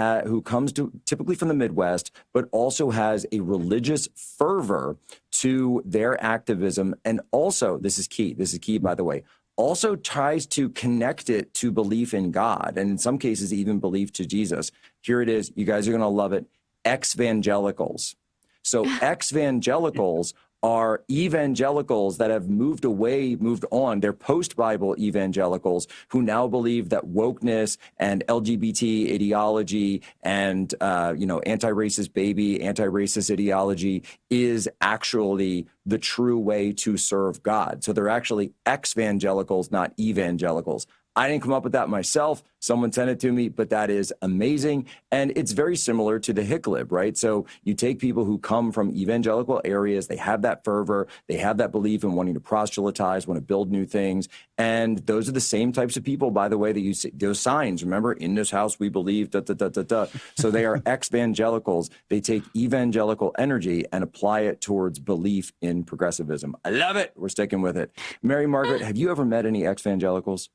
comes to typically from the Midwest, but also has a religious fervor to their activism. And also, this is key, by the way, also tries to connect it to belief in God, and in some cases, even belief to Jesus. Here it is. You guys are going to love it. Ex-evangelicals. So ex-evangelicals are evangelicals that have moved on. They're post-Bible evangelicals who now believe that wokeness and LGBT ideology and, anti-racist baby, anti-racist ideology is actually the true way to serve God. So they're actually ex-evangelicals, not evangelicals. I didn't come up with that myself. Someone sent it to me, but that is amazing. And it's very similar to the hick lib, right? So you take people who come from evangelical areas, they have that fervor, they have that belief in wanting to proselytize, want to build new things. And those are the same types of people, by the way, that you see those signs. Remember, in this house, we believe, da, da, da, da, da. So they are ex-evangelicals. They take evangelical energy and apply it towards belief in progressivism. I love it. We're sticking with it. Mary Margaret, have you ever met any ex-evangelicals?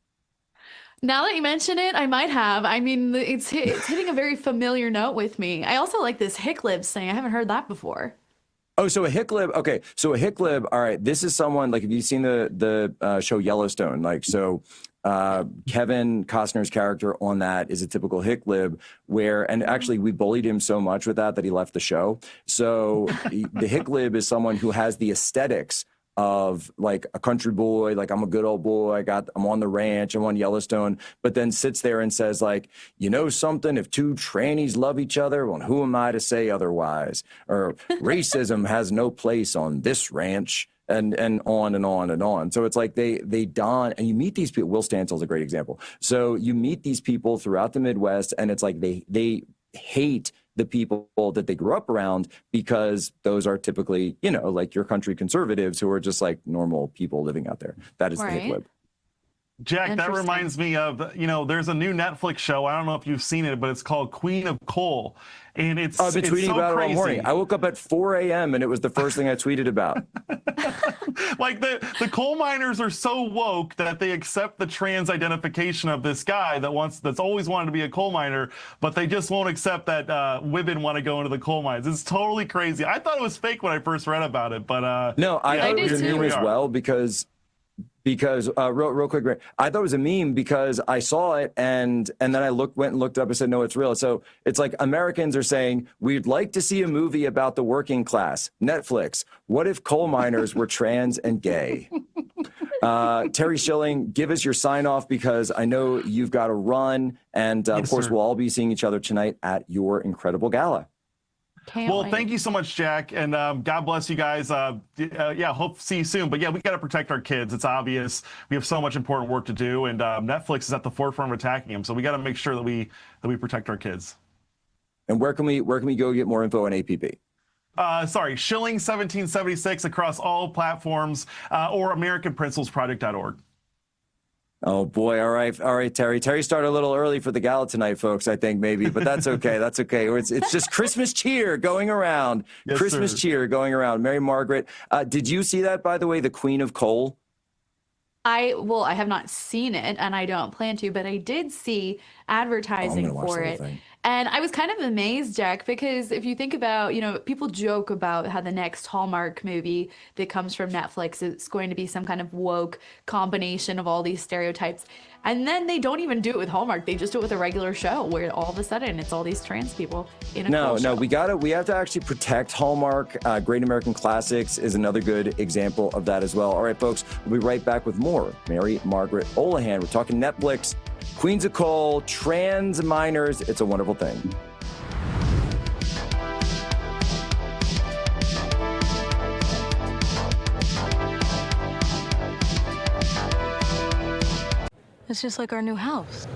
Now that you mention it, I might have. I mean, it's hitting a very familiar note with me. I also like this hick libs thing. I haven't heard that before. Oh, so a hick lib. Okay, so a hick lib. All right, this is someone like, have you seen the show Yellowstone? Kevin Costner's character on that is a typical hick lib and actually we bullied him so much with that he left the show. So the hick lib is someone who has the aesthetics of like a country boy, like I'm a good old boy, I'm on the ranch, I'm on Yellowstone, but then sits there and says like, you know something, if two trannies love each other, well, who am I to say otherwise? Or racism has no place on this ranch, and on and on and on. So it's like they don, and you meet these people. Will Stansel's a great example. So you meet these people throughout the Midwest, and it's like they hate the people that they grew up around because those are typically, like your country conservatives who are just like normal people living out there. That is the hick lib. Jack, that reminds me of, there's a new Netflix show. I don't know if you've seen it, but it's called Queen of Coal. And it's I've been tweeting so about crazy. it all morning. I woke up at 4 a.m. and it was the first thing I tweeted about. Like the coal miners are so woke that they accept the trans identification of this guy that's always wanted to be a coal miner, but they just won't accept that women want to go into the coal mines. It's totally crazy. I thought it was fake when I first read about it, but no, I thought it was a meme as well because real quick, Greg, I thought it was a meme because I saw it and then I went and looked up and said, no, it's real. So it's like Americans are saying, we'd like to see a movie about the working class. Netflix, what if coal miners were trans and gay? Terry Schilling, give us your sign off because I know you've got to run. And of course, we'll all be seeing each other tonight at your incredible gala. Thank you so much, Jack, and God bless you guys. Hope to see you soon. But yeah, we got to protect our kids. It's obvious we have so much important work to do, and Netflix is at the forefront of attacking them. So we got to make sure that we protect our kids. And where can we go get more info on APB? Schilling 1776 across all platforms, or AmericanPrincilesProject.org. Oh boy! All right, Terry. Terry started a little early for the gala tonight, folks. I think maybe, but that's okay. That's okay. It's just Christmas cheer going around. Yes, Christmas cheer going around. Mary Margaret, did you see that? By the way, the Queen of Coal. I have not seen it, and I don't plan to, but I did see advertising for it. And I was kind of amazed, Jack, because if you think about, people joke about how the next Hallmark movie that comes from Netflix is going to be some kind of woke combination of all these stereotypes. And then they don't even do it with Hallmark. They just do it with a regular show where all of a sudden it's all these trans people in a cool show. We have to actually protect Hallmark. Great American Classics is another good example of that as well. All right, folks, we'll be right back with more Mary Margaret Olahan. We're talking Netflix, Queens of Coal, trans minors. It's a wonderful thing. It's just like our new house.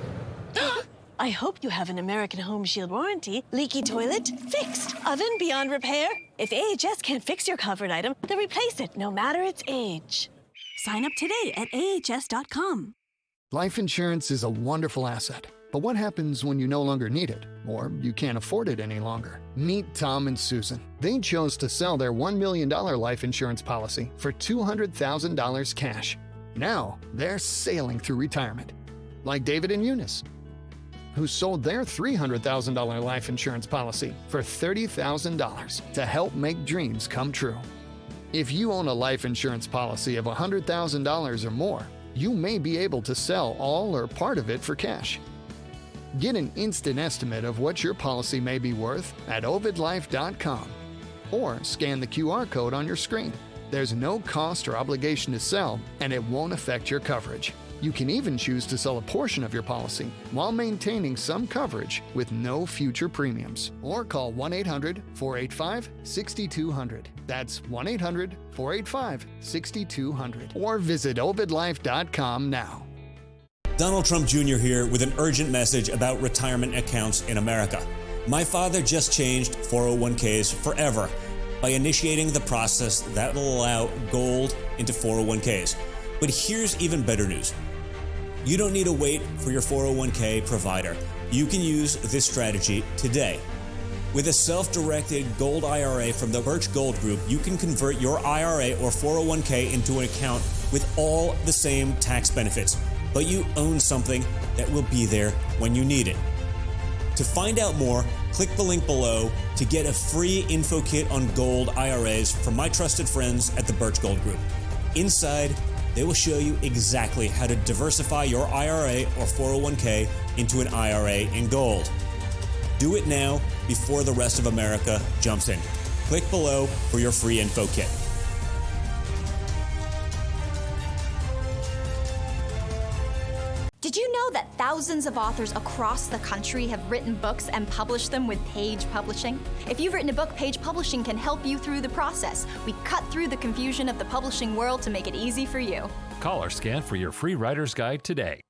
I hope you have an American Home Shield warranty. Leaky toilet? Fixed. Oven beyond repair? If AHS can't fix your covered item, then replace it, no matter its age. Sign up today at ahs.com. Life insurance is a wonderful asset, but what happens when you no longer need it, or you can't afford it any longer? Meet Tom and Susan. They chose to sell their $1 million life insurance policy for $200,000 cash. Now they're sailing through retirement. Like David and Eunice, who sold their $300,000 life insurance policy for $30,000 to help make dreams come true. If you own a life insurance policy of $100,000 or more, you may be able to sell all or part of it for cash. Get an instant estimate of what your policy may be worth at ovidlife.com or scan the QR code on your screen. There's no cost or obligation to sell, and it won't affect your coverage. You can even choose to sell a portion of your policy while maintaining some coverage with no future premiums. Or call 1-800-485-6200. That's 1-800-485-6200. Or visit ovidlife.com now. Donald Trump Jr. here with an urgent message about retirement accounts in America. My father just changed 401ks forever by initiating the process that will allow gold into 401ks. But here's even better news. You don't need to wait for your 401k provider. You can use this strategy today. With a self-directed gold IRA from the Birch Gold Group, you can convert your IRA or 401k into an account with all the same tax benefits, but you own something that will be there when you need it. To find out more, click the link below to get a free info kit on gold IRAs from my trusted friends at the Birch Gold Group. Inside, they will show you exactly how to diversify your IRA or 401k into an IRA in gold. Do it now before the rest of America jumps in. Click below for your free info kit. Did you know that thousands of authors across the country have written books and published them with Page Publishing? If you've written a book, Page Publishing can help you through the process. We cut through the confusion of the publishing world to make it easy for you. Call or scan for your free writer's guide today.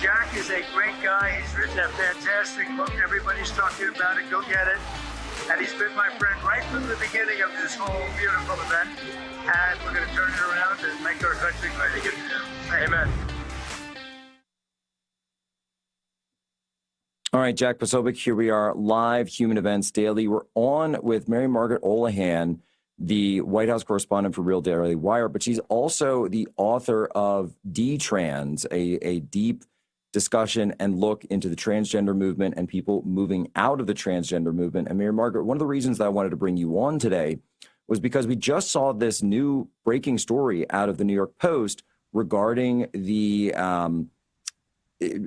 Jack is a great guy. He's written a fantastic book. Everybody's talking about it. Go get it. And he's been my friend right from the beginning of this whole beautiful event. And we're going to turn it around and make our country great again. Amen. All right, Jack Posobiec, here we are, live Human Events Daily. We're on with Mary Margaret Olohan, the White House correspondent for Real Daily Wire, but she's also the author of D-Trans, a deep discussion and look into the transgender movement and people moving out of the transgender movement. And Mary Margaret, one of the reasons that I wanted to bring you on today was because we just saw this new breaking story out of the New York Post regarding the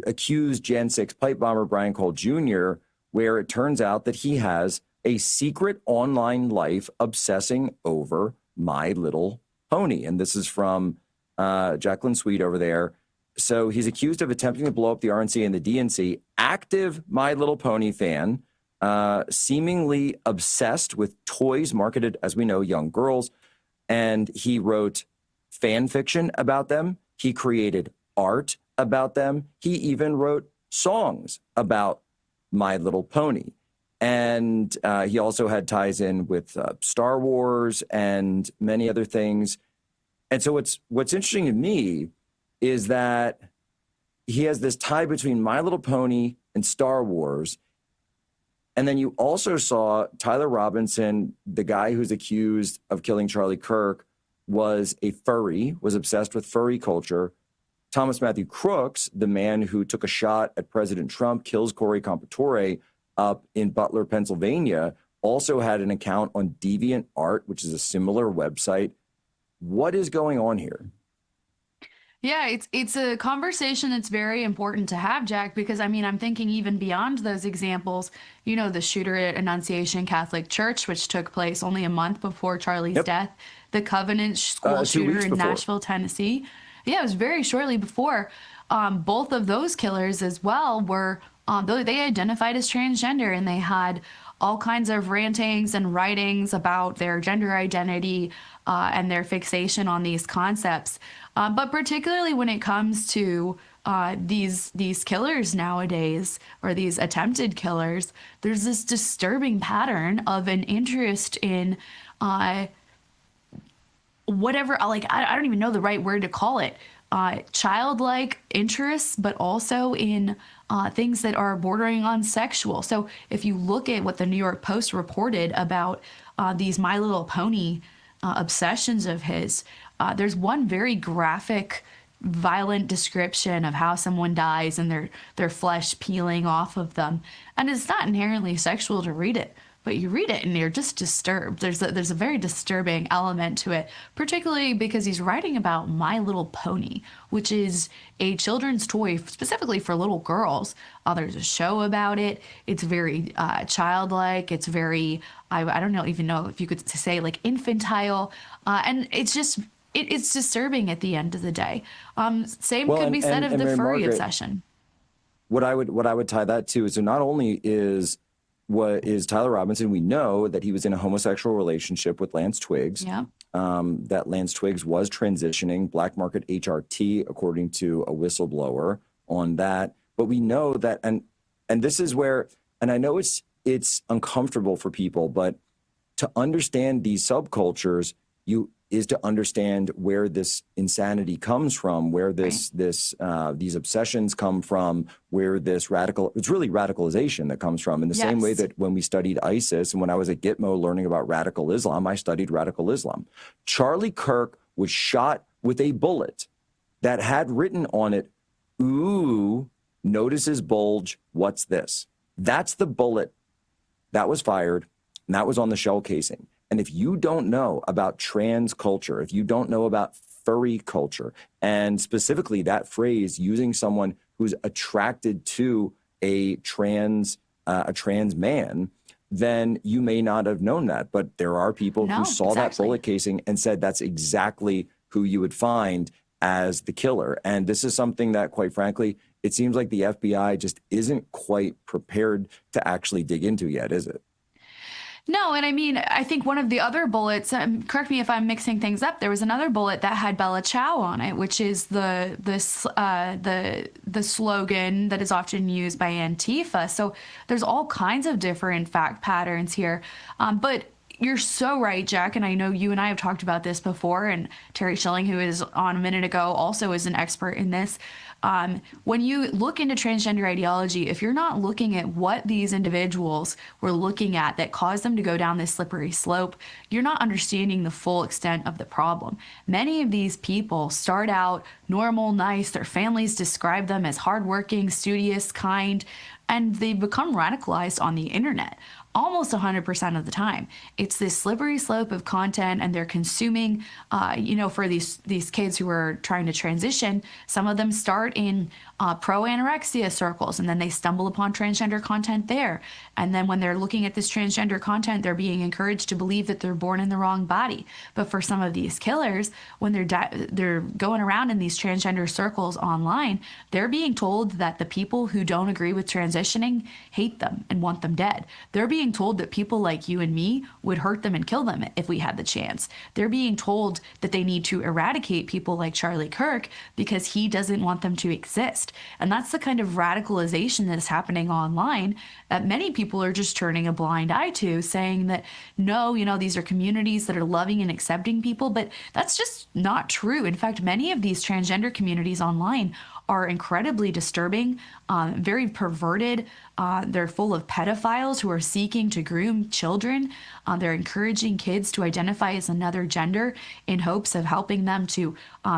accused Jan 6 pipe bomber Brian Cole Jr., where it turns out that he has a secret online life obsessing over My Little Pony. And this is from Jacqueline Sweet over there. So he's accused of attempting to blow up the RNC and the DNC, active My Little Pony fan, seemingly obsessed with toys marketed, as we know, young girls. And he wrote fan fiction about them. He created art about them. He even wrote songs about My Little Pony. And he also had ties in with Star Wars and many other things. And so what's interesting to me is that he has this tie between My Little Pony and Star Wars. And then you also saw Tyler Robinson, the guy who's accused of killing Charlie Kirk, was a furry, was obsessed with furry culture. Thomas Matthew Crooks, the man who took a shot at President Trump, kills Corey Compatore up in Butler, Pennsylvania, also had an account on DeviantArt, which is a similar website. What is going on here? Yeah, it's a conversation that's very important to have, Jack, because I mean, I'm thinking even beyond those examples, you know, the shooter at Annunciation Catholic Church, which took place only a month before Charlie's death, the Covenant school shooter in Nashville, Tennessee. Yeah, it was very shortly before. Both of those killers as well were, they identified as transgender, and they had all kinds of rantings and writings about their gender identity and their fixation on these concepts. But particularly when it comes to these killers nowadays, or these attempted killers, there's this disturbing pattern of an interest in whatever, like, I don't even know the right word to call it, childlike interests, but also in things that are bordering on sexual. So if you look at what the New York Post reported about these My Little Pony obsessions of his, there's one very graphic, violent description of how someone dies and their flesh peeling off of them. And it's not inherently sexual to read it, but you read it and you're just disturbed. There's a very disturbing element to it, particularly because he's writing about My Little Pony, which is a children's toy specifically for little girls. There's a show about it. It's very childlike. It's very, I don't even know if you could say, like, infantile. And it's just, it's disturbing at the end of the day. Same could be said of the furry obsession. What I would tie that to is, so not only is Tyler Robinson, we know that he was in a homosexual relationship with Lance Twiggs. Yeah. That Lance Twiggs was transitioning, black market HRT, according to a whistleblower on that. But we know that, and this is where, and I know it's uncomfortable for people, but to understand these subcultures, is to understand where this insanity comes from, where these obsessions come from, where it's really radicalization that comes from. In the same way that when we studied ISIS, and when I was at Gitmo learning about radical Islam, I studied radical Islam. Charlie Kirk was shot with a bullet that had written on it, "Ooh, notice his bulge, what's this?" That's the bullet that was fired, and that was on the shell casing. And if you don't know about trans culture, if you don't know about furry culture, and specifically that phrase using someone who's attracted to a trans man, then you may not have known that. But there are people who saw that bullet casing and said that's exactly who you would find as the killer. And this is something that, quite frankly, it seems like the FBI just isn't quite prepared to actually dig into yet, is it? No, and I mean, I think one of the other bullets, correct me if I'm mixing things up, there was another bullet that had Bella Ciao on it, which is the slogan that is often used by Antifa. So there's all kinds of different fact patterns here. But you're so right, Jack, and I know you and I have talked about this before, and Terry Schilling, who is on a minute ago, also is an expert in this. When you look into transgender ideology, if you're not looking at what these individuals were looking at that caused them to go down this slippery slope, you're not understanding the full extent of the problem. Many of these people start out normal, nice. Their families describe them as hardworking, studious, kind, and they become radicalized on the internet. Almost 100% of the time. It's this slippery slope of content, and they're consuming, for these kids who are trying to transition, some of them start in pro-anorexia circles, and then they stumble upon transgender content there. And then when they're looking at this transgender content, they're being encouraged to believe that they're born in the wrong body. But for some of these killers, when they're going around in these transgender circles online, they're being told that the people who don't agree with transitioning hate them and want them dead. They're being told that people like you and me would hurt them and kill them if we had the chance. They're being told that they need to eradicate people like Charlie Kirk because he doesn't want them to exist. And that's the kind of radicalization that is happening online that many people are just turning a blind eye to, saying that, no, these are communities that are loving and accepting people, but that's just not true. In fact, many of these transgender communities online are incredibly disturbing, very perverted. They're full of pedophiles who are seeking to groom children. They're encouraging kids to identify as another gender in hopes of helping them to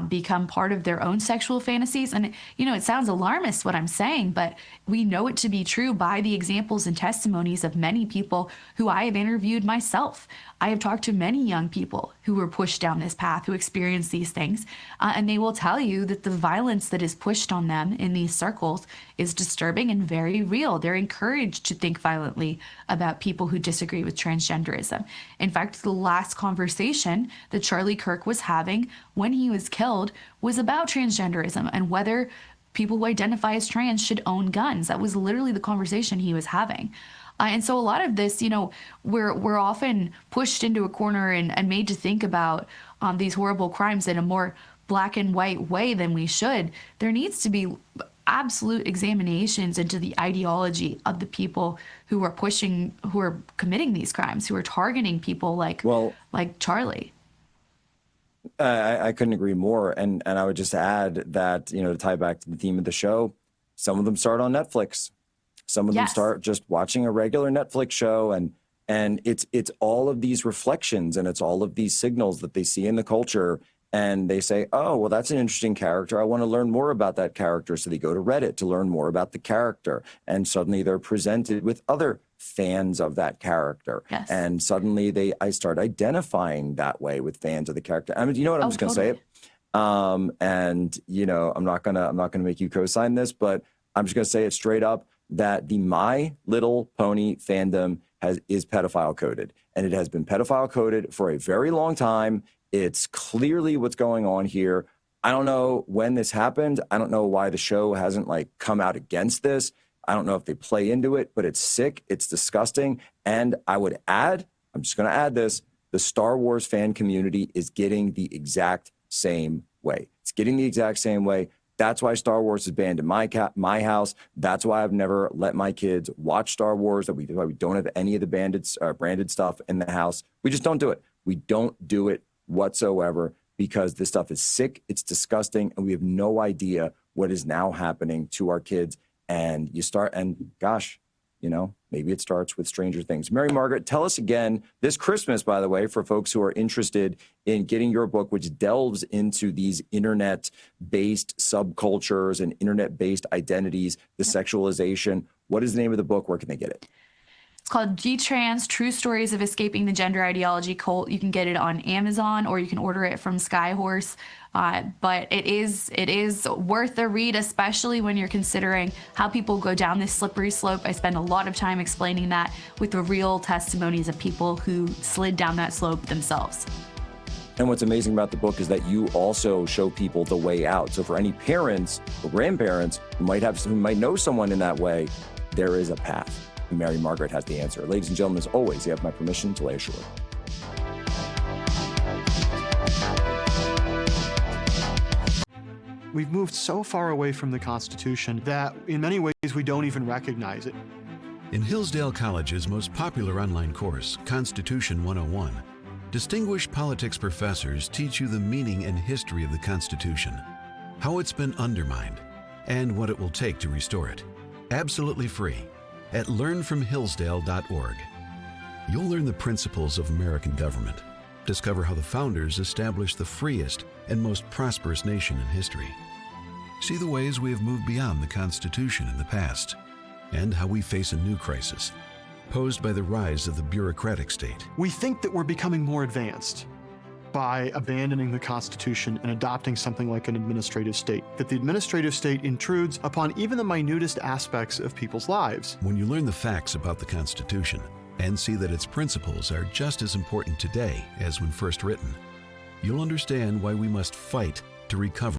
become part of their own sexual fantasies. And, it sounds alarmist what I'm saying, but we know it to be true by the examples and testimonies of many people who I have interviewed myself. I have talked to many young people who were pushed down this path, who experienced these things, and they will tell you that the violence that is pushed on them in these circles is disturbing and very real. They're encouraged to think violently about people who disagree with transgenderism. In fact, the last conversation that Charlie Kirk was having when he was killed was about transgenderism and whether people who identify as trans should own guns. That was literally the conversation he was having. And so a lot of this, we're often pushed into a corner and made to think about these horrible crimes in a more black and white way than we should. There needs to be absolute examinations into the ideology of the people who are committing these crimes, who are targeting people like Charlie. I couldn't agree more. And I would just add that, to tie back to the theme of the show, some of them start on Netflix. Some of them start just watching a regular Netflix show, and it's all of these reflections and it's all of these signals that they see in the culture, and they say, oh, well, that's an interesting character. I want to learn more about that character. So they go to Reddit to learn more about the character, and suddenly they're presented with other fans of that character. Yes. And suddenly I start identifying that way with fans of the character. I mean, you know what? I'm just going to say it. And I'm not gonna make you co-sign this, but I'm just going to say it straight up, that the My Little Pony fandom is pedophile coded, and it has been pedophile coded for a very long time. It's clearly what's going on here. I don't know when this happened. I don't know why the show hasn't come out against this. I don't know if they play into it, but it's sick. It's disgusting. And I would add, I'm just going to add this, the Star Wars fan community is getting the exact same way. It's getting the exact same way. That's why Star Wars is banned in my house. That's why I've never let my kids watch Star Wars. That's why we don't have any of the branded stuff in the house. We just don't do it. We don't do it whatsoever, because this stuff is sick. It's disgusting. And we have no idea what is now happening to our kids. And gosh, maybe it starts with Stranger Things. Mary Margaret, tell us again this Christmas, by the way, for folks who are interested in getting your book, which delves into these internet-based subcultures and internet-based identities, the sexualization. What is the name of the book? Where can they get it? It's called G-Trans, True Stories of Escaping the Gender Ideology Cult. You can get it on Amazon, or you can order it from Skyhorse. But it is worth a read, especially when you're considering how people go down this slippery slope. I spend a lot of time explaining that with the real testimonies of people who slid down that slope themselves. And what's amazing about the book is that you also show people the way out. So for any parents or grandparents who might know someone in that way, there is a path. Mary Margaret has the answer. Ladies and gentlemen, as always, you have my permission to lay ashore. We've moved so far away from the Constitution that in many ways we don't even recognize it. In Hillsdale College's most popular online course, Constitution 101, distinguished politics professors teach you the meaning and history of the Constitution, how it's been undermined, and what it will take to restore it. Absolutely free at learnfromhillsdale.org. You'll learn the principles of American government, discover how the founders established the freest and most prosperous nation in history, see the ways we have moved beyond the Constitution in the past, and how we face a new crisis posed by the rise of the bureaucratic state. We think that we're becoming more advanced by abandoning the Constitution and adopting something like an administrative state, that the administrative state intrudes upon even the minutest aspects of people's lives. When you learn the facts about the Constitution and see that its principles are just as important today as when first written, you'll understand why we must fight to recover